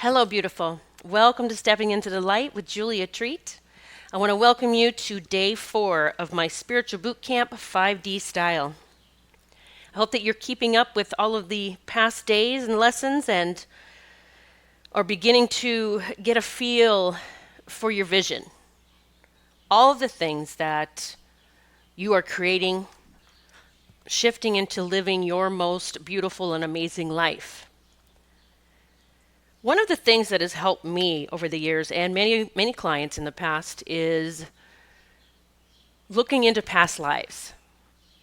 Hello, beautiful. Welcome to Stepping into the Light with Julia Treat. I want to welcome you to day 4 of my spiritual bootcamp 5D style. I hope that you're keeping up with all of the past days and lessons and are beginning to get a feel for your vision. All of the things that you are creating, shifting into living your most beautiful and amazing life. One of the things that has helped me over the years and many clients in the past is looking into past lives.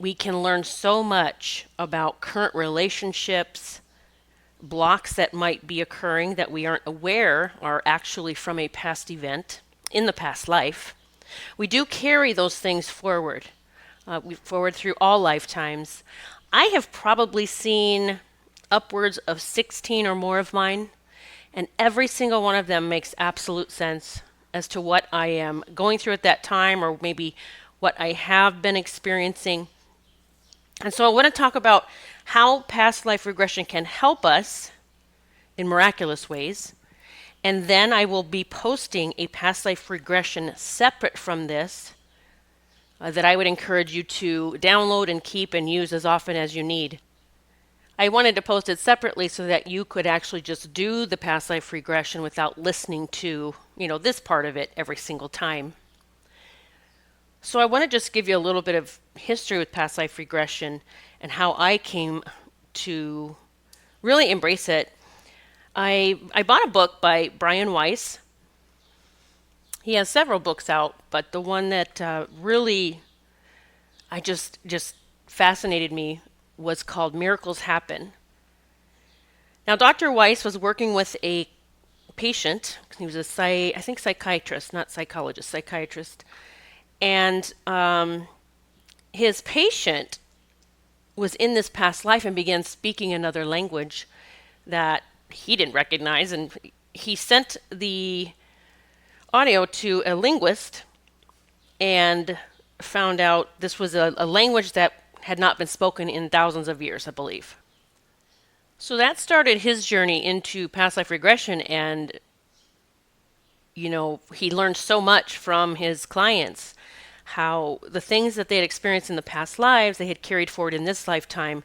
We can learn so much about current relationships, blocks that might be occurring that we aren't aware are actually from a past event in the past life. We do carry those things forward, forward through all lifetimes. I have probably seen upwards of 16 or more of mine, and every single one of them makes absolute sense as to what I am going through at that time or maybe what I have been experiencing. And so I want to talk about how past life regression can help us in miraculous ways. And then I will be posting a past life regression separate from this that I would encourage you to download and keep and use as often as you need. I wanted to post it separately so that you could actually just do the past life regression without listening to, this part of it every single time. So I want to just give you a little bit of history with past life regression and how I came to really embrace it. I bought a book by Brian Weiss. He has several books out, but the one that really I just fascinated me was called Miracles Happen. Now, Dr. Weiss was working with a patient. He was psychiatrist, not psychologist, psychiatrist. And his patient was in this past life and began speaking another language that he didn't recognize. And he sent the audio to a linguist and found out this was a language that had not been spoken in thousands of years, I believe. So that started his journey into past life regression, and he learned so much from his clients, how the things that they had experienced in the past lives they had carried forward in this lifetime,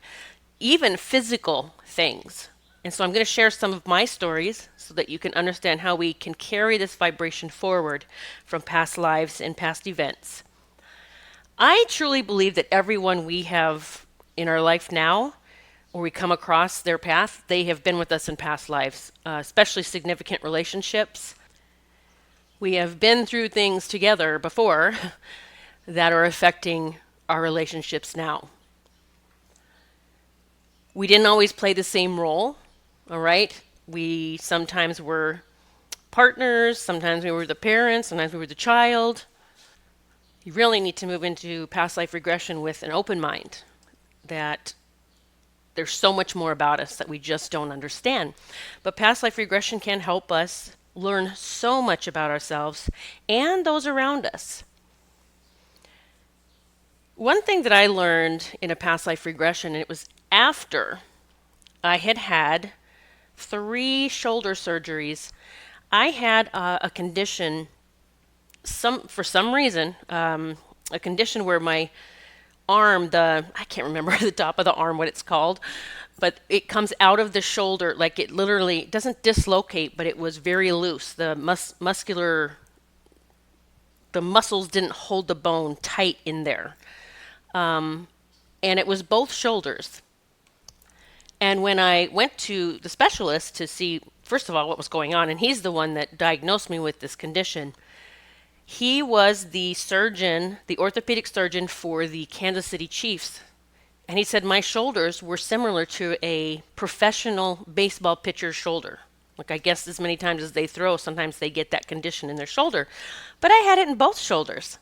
even physical things. And so I'm going to share some of my stories so that you can understand how we can carry this vibration forward from past lives and past events. I truly believe that everyone we have in our life now, or we come across their path, they have been with us in past lives, especially significant relationships. We have been through things together before that are affecting our relationships now. We didn't always play the same role, all right? We sometimes were partners, sometimes we were the parents, sometimes we were the child. You really need to move into past life regression with an open mind that there's so much more about us that we just don't understand. But past life regression can help us learn so much about ourselves and those around us. One thing that I learned in a past life regression, and it was after I had had 3 shoulder surgeries, I had a condition for some reason, a condition where my arm, I can't remember the top of the arm, what it's called, but it comes out of the shoulder, like it literally doesn't dislocate, but it was very loose. The muscles didn't hold the bone tight in there. And it was both shoulders. And when I went to the specialist to see, first of all, what was going on, and he's the one that diagnosed me with this condition, he was the surgeon, the orthopedic surgeon for the Kansas City Chiefs. And he said my shoulders were similar to a professional baseball pitcher's shoulder. Like, I guess as many times as they throw, sometimes they get that condition in their shoulder. But I had it in both shoulders.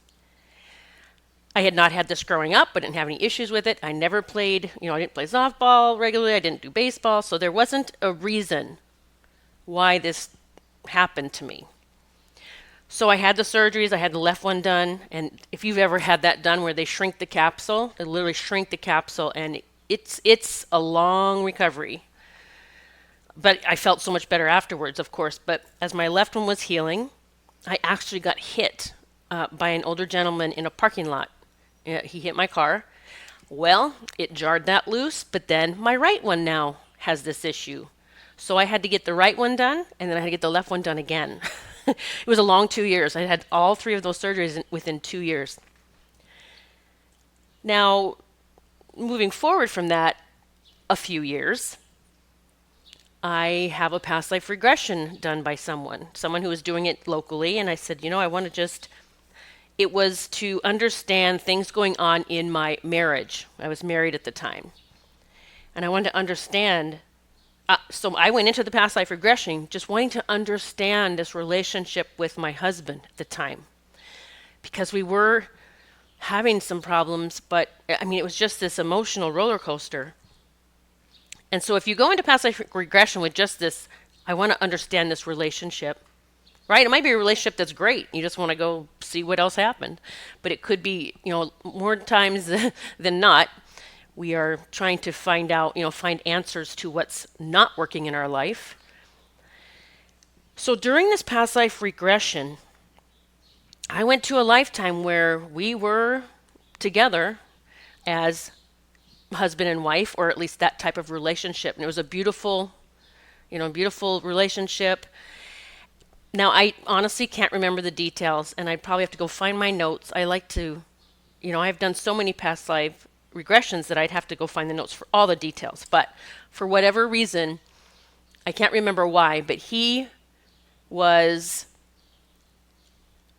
I had not had this growing up, but didn't have any issues with it. I never played, I didn't play softball regularly. I didn't do baseball. So there wasn't a reason why this happened to me. So I had the surgeries. I had the left one done. And if you've ever had that done where they shrink the capsule, they literally shrink the capsule, and it's a long recovery. But I felt so much better afterwards, of course. But as my left one was healing, I actually got hit by an older gentleman in a parking lot. He hit my car. Well, it jarred that loose, but then my right one now has this issue. So I had to get the right one done, and then I had to get the left one done again. It was a long 2 years. I had all three of those surgeries within 2 years. Now, moving forward from that a few years, I have a past life regression done by someone who was doing it locally. And I said, I want to just, it was to understand things going on in my marriage. I was married at the time. And I wanted to understand. So I went into the past life regression just wanting to understand this relationship with my husband at the time. Because we were having some problems, but I mean, it was just this emotional roller coaster. And so if you go into past life regression with just this, I want to understand this relationship, right? It might be a relationship that's great. You just want to go see what else happened. But it could be, more times than not, we are trying to find out, find answers to what's not working in our life. So during this past life regression, I went to a lifetime where we were together as husband and wife, or at least that type of relationship. And it was a beautiful, beautiful relationship. Now, I honestly can't remember the details, and I'd probably have to go find my notes. I like to, I've done so many past life regressions that I'd have to go find the notes for all the details. But for whatever reason, I can't remember why, but he was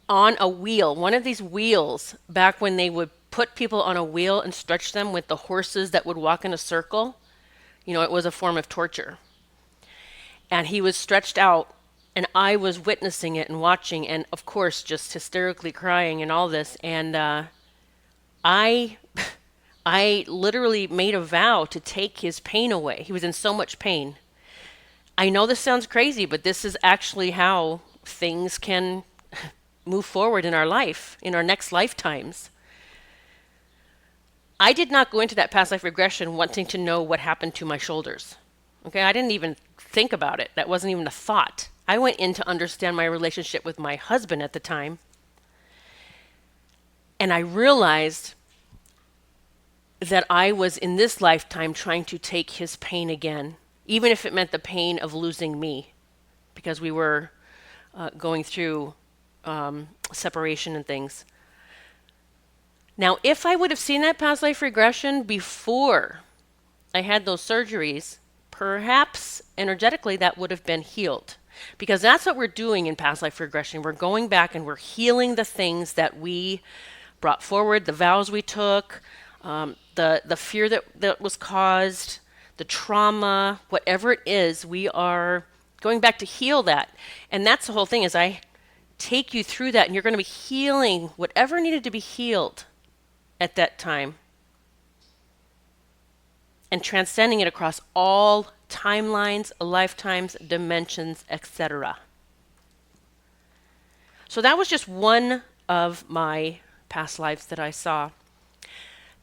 on a wheel, one of these wheels, back when they would put people on a wheel and stretch them with the horses that would walk in a circle. It was a form of torture. And he was stretched out, and I was witnessing it and watching, and of course, just hysterically crying and all this. And I literally made a vow to take his pain away. He was in so much pain. I know this sounds crazy, but this is actually how things can move forward in our life, in our next lifetimes. I did not go into that past life regression wanting to know what happened to my shoulders. Okay, I didn't even think about it. That wasn't even a thought. I went in to understand my relationship with my husband at the time. And I realized that I was in this lifetime trying to take his pain again, even if it meant the pain of losing me, because we were going through separation and things. Now, if I would have seen that past life regression before I had those surgeries, perhaps energetically that would have been healed. Because that's what we're doing in past life regression. We're going back and we're healing the things that we brought forward, the vows we took, the fear that was caused, the trauma, whatever it is, we are going back to heal that. And that's the whole thing, is I take you through that, and you're going to be healing whatever needed to be healed at that time, and transcending it across all timelines, lifetimes, dimensions, etc. So that was just one of my past lives that I saw.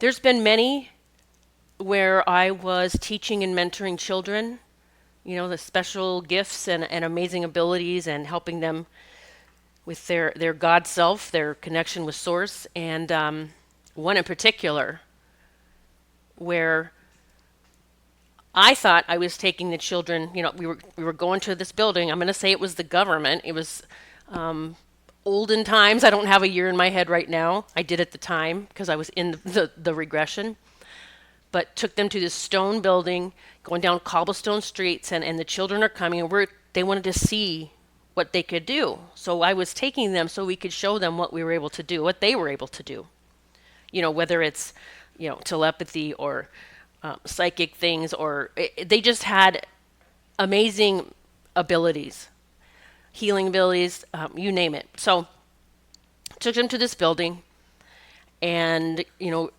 There's been many where I was teaching and mentoring children, the special gifts and amazing abilities, and helping them with their God self, their connection with Source. And one in particular where I thought I was taking the children, we were going to this building. I'm going to say it was the government. It was olden times. I don't have a year in my head right now. I did at the time because I was in the regression. But took them to this stone building, going down cobblestone streets, and the children are coming, and they wanted to see what they could do. So I was taking them so we could show them what we were able to do, what they were able to do. Whether it's, telepathy or psychic things, or they just had amazing abilities, healing abilities, you name it. So took them to this building, and,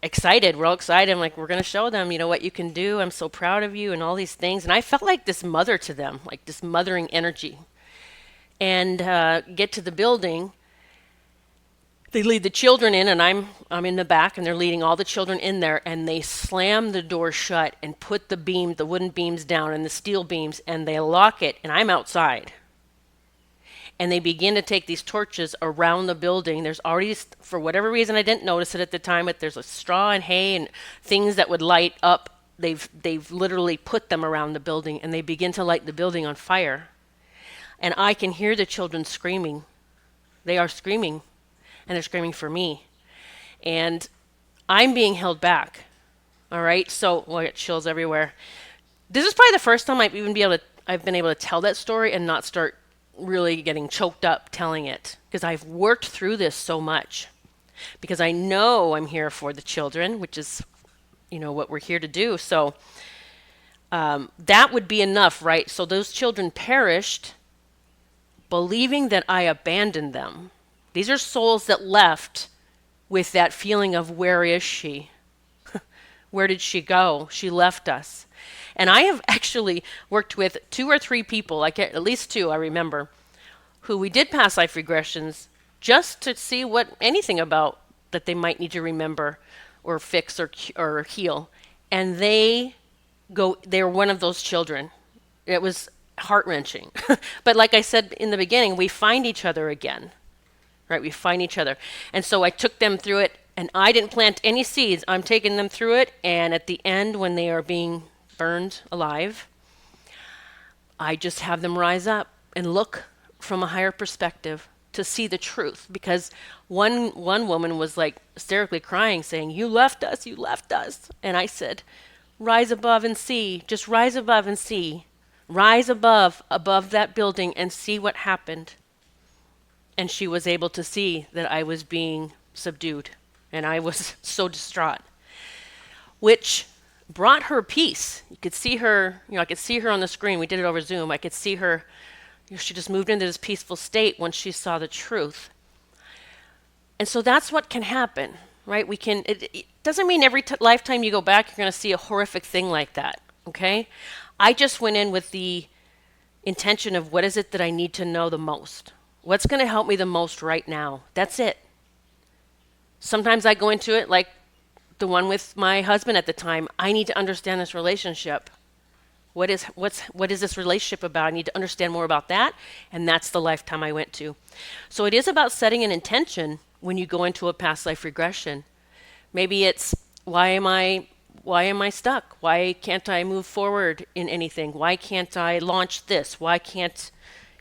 excited. We're all excited. I'm like, we're going to show them, what you can do. I'm so proud of you and all these things. And I felt like this mother to them, like this mothering energy. And get to the building. They lead the children in, and I'm in the back, and they're leading all the children in there, and they slam the door shut and put the wooden beams down and the steel beams, and they lock it, and I'm outside. And they begin to take these torches around the building. There's already, for whatever reason, I didn't notice it at the time, but there's a straw and hay and things that would light up. They've literally put them around the building, and they begin to light the building on fire. And I can hear the children screaming. They are screaming, and they're screaming for me. And I'm being held back. All right, so I get chills everywhere. This is probably the first time I've been able to tell that story and not start really getting choked up telling it, because I've worked through this so much, because I know I'm here for the children, which is, what we're here to do. So that would be enough, right? So those children perished believing that I abandoned them. These are souls that left with that feeling of, where is she? Where did she go? She left us. And I have actually worked with 2 or 3 people, at least 2 I remember, who we did past life regressions just to see anything about that they might need to remember or fix or heal. And they're one of those children. It was heart-wrenching. But like I said in the beginning, we find each other again, right? We find each other. And so I took them through it, and I didn't plant any seeds. I'm taking them through it, and at the end, when they are being burned alive, I just have them rise up and look from a higher perspective to see the truth. Because one woman was like hysterically crying, saying, you left us. And I said, rise above and see. Just rise above and see. Rise above that building and see what happened. And she was able to see that I was being subdued, and I was so distraught, which brought her peace. You could see her, I could see her on the screen. We did it over Zoom. I could see her, she just moved into this peaceful state once she saw the truth. And so that's what can happen, right? It doesn't mean every lifetime you go back, you're going to see a horrific thing like that, okay? I just went in with the intention of, what is it that I need to know the most? What's going to help me the most right now? That's it. Sometimes I go into it like the one with my husband at the time. I need to understand this relationship. What is this relationship about? I need to understand more about that, and that's the lifetime I went to. So it is about setting an intention when you go into a past life regression. Maybe it's, why am I stuck? Why can't I move forward in anything? Why can't I launch this? Why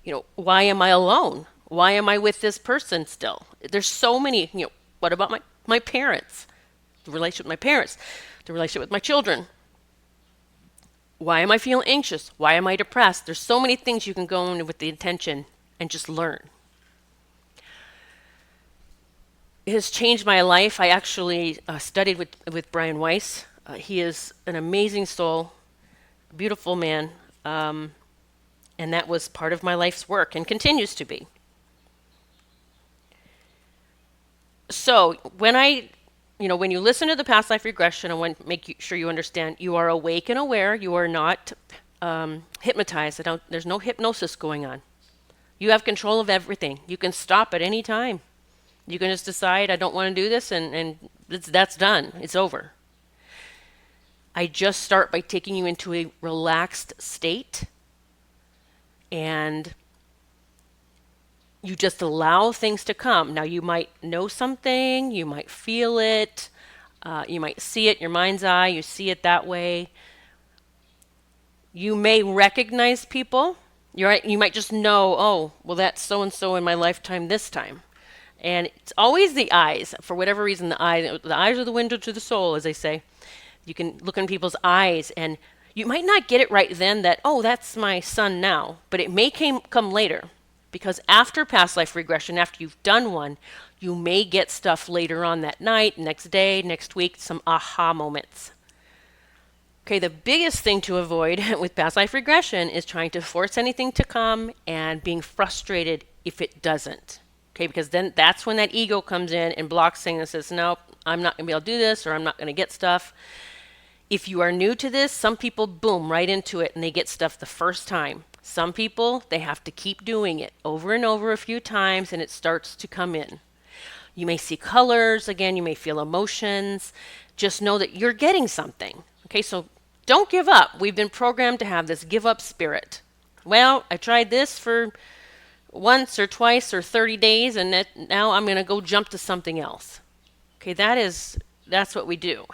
am I alone? Why am I with this person still? There's so many, what about my parents? The relationship with my parents, the relationship with my children. Why am I feeling anxious? Why am I depressed? There's so many things you can go in with the intention and just learn. It has changed my life. I actually studied with Brian Weiss. He is an amazing soul, a beautiful man, and that was part of my life's work and continues to be. So when you listen to the past life regression, I want to make sure you understand you are awake and aware. You are not hypnotized. There's no hypnosis going on. You have control of everything. You can stop at any time. You can just decide, I don't want to do this, and that's done. It's over. I just start by taking you into a relaxed state, and you just allow things to come. Now, you might know something, you might feel it, you might see it in your mind's eye, you see it that way. You may recognize people. You might just know, oh, well, that's so-and-so in my lifetime this time. And it's always the eyes. For whatever reason, the eyes are the window to the soul, as they say. You can look in people's eyes, and you might not get it right then that, oh, that's my son now. But it may come later. Because after past life regression, after you've done one, you may get stuff later on that night, next day, next week, some aha moments. Okay, the biggest thing to avoid with past life regression is trying to force anything to come and being frustrated if it doesn't. Okay, because then that's when that ego comes in and blocks things and says, no, I'm not going to be able to do this, or I'm not going to get stuff. If you are new to this, some people boom right into it and they get stuff the first time. Some people, they have to keep doing it over and over a few times and it starts to come in. You may see colors, again, you may feel emotions. Just know that you're getting something. Okay, so don't give up. We've been programmed to have this give up spirit. Well, I tried this for once or twice or 30 days and now I'm going to go jump to something else. Okay, that's what we do.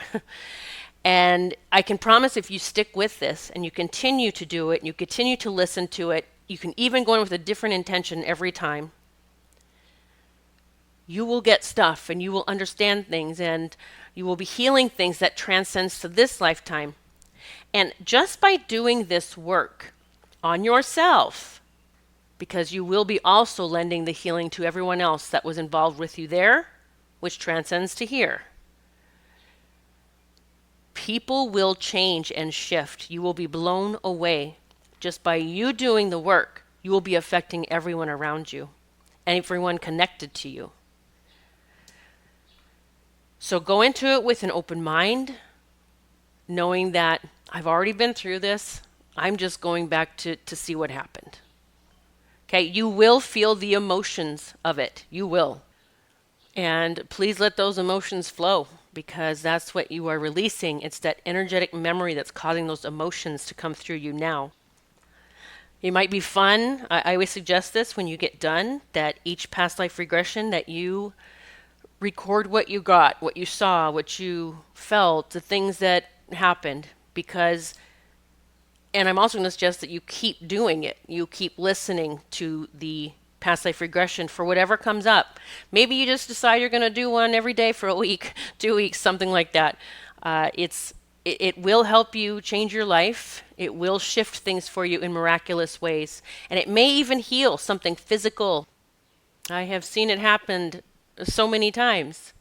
And I can promise if you stick with this and you continue to do it and you continue to listen to it, you can even go in with a different intention every time. You will get stuff and you will understand things and you will be healing things that transcends to this lifetime. And just by doing this work on yourself, because you will be also lending the healing to everyone else that was involved with you there, which transcends to here. People will change and shift. You will be blown away. Just by you doing the work, you will be affecting everyone around you and everyone connected to you. So go into it with an open mind, knowing that I've already been through this. I'm just going back to see what happened. Okay, you will feel the emotions of it. You will. And please let those emotions flow because that's what you are releasing. It's that energetic memory that's causing those emotions to come through you now. It might be fun. I always suggest this when you get done, that each past life regression that you record what you got, what you saw, what you felt, the things that happened, because, and I'm also going to suggest that you keep doing it. You keep listening to the past life regression for whatever comes up. Maybe you just decide you're going to do one every day for a week, 2 weeks, something like that. It will help you change your life. It will shift things for you in miraculous ways. And it may even heal something physical. I have seen it happen so many times.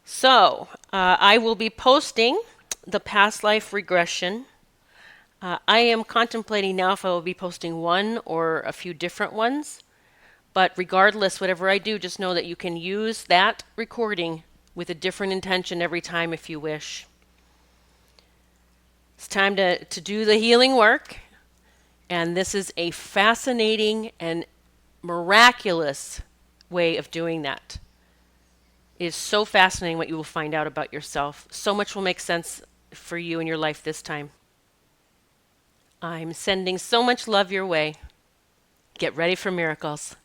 So, I will be posting the past life regression. I am contemplating now if I will be posting one or a few different ones. But regardless, whatever I do, just know that you can use that recording with a different intention every time if you wish. It's time to do the healing work. And this is a fascinating and miraculous way of doing that. It is so fascinating what you will find out about yourself. So much will make sense for you in your life this time. I'm sending so much love your way. Get ready for miracles.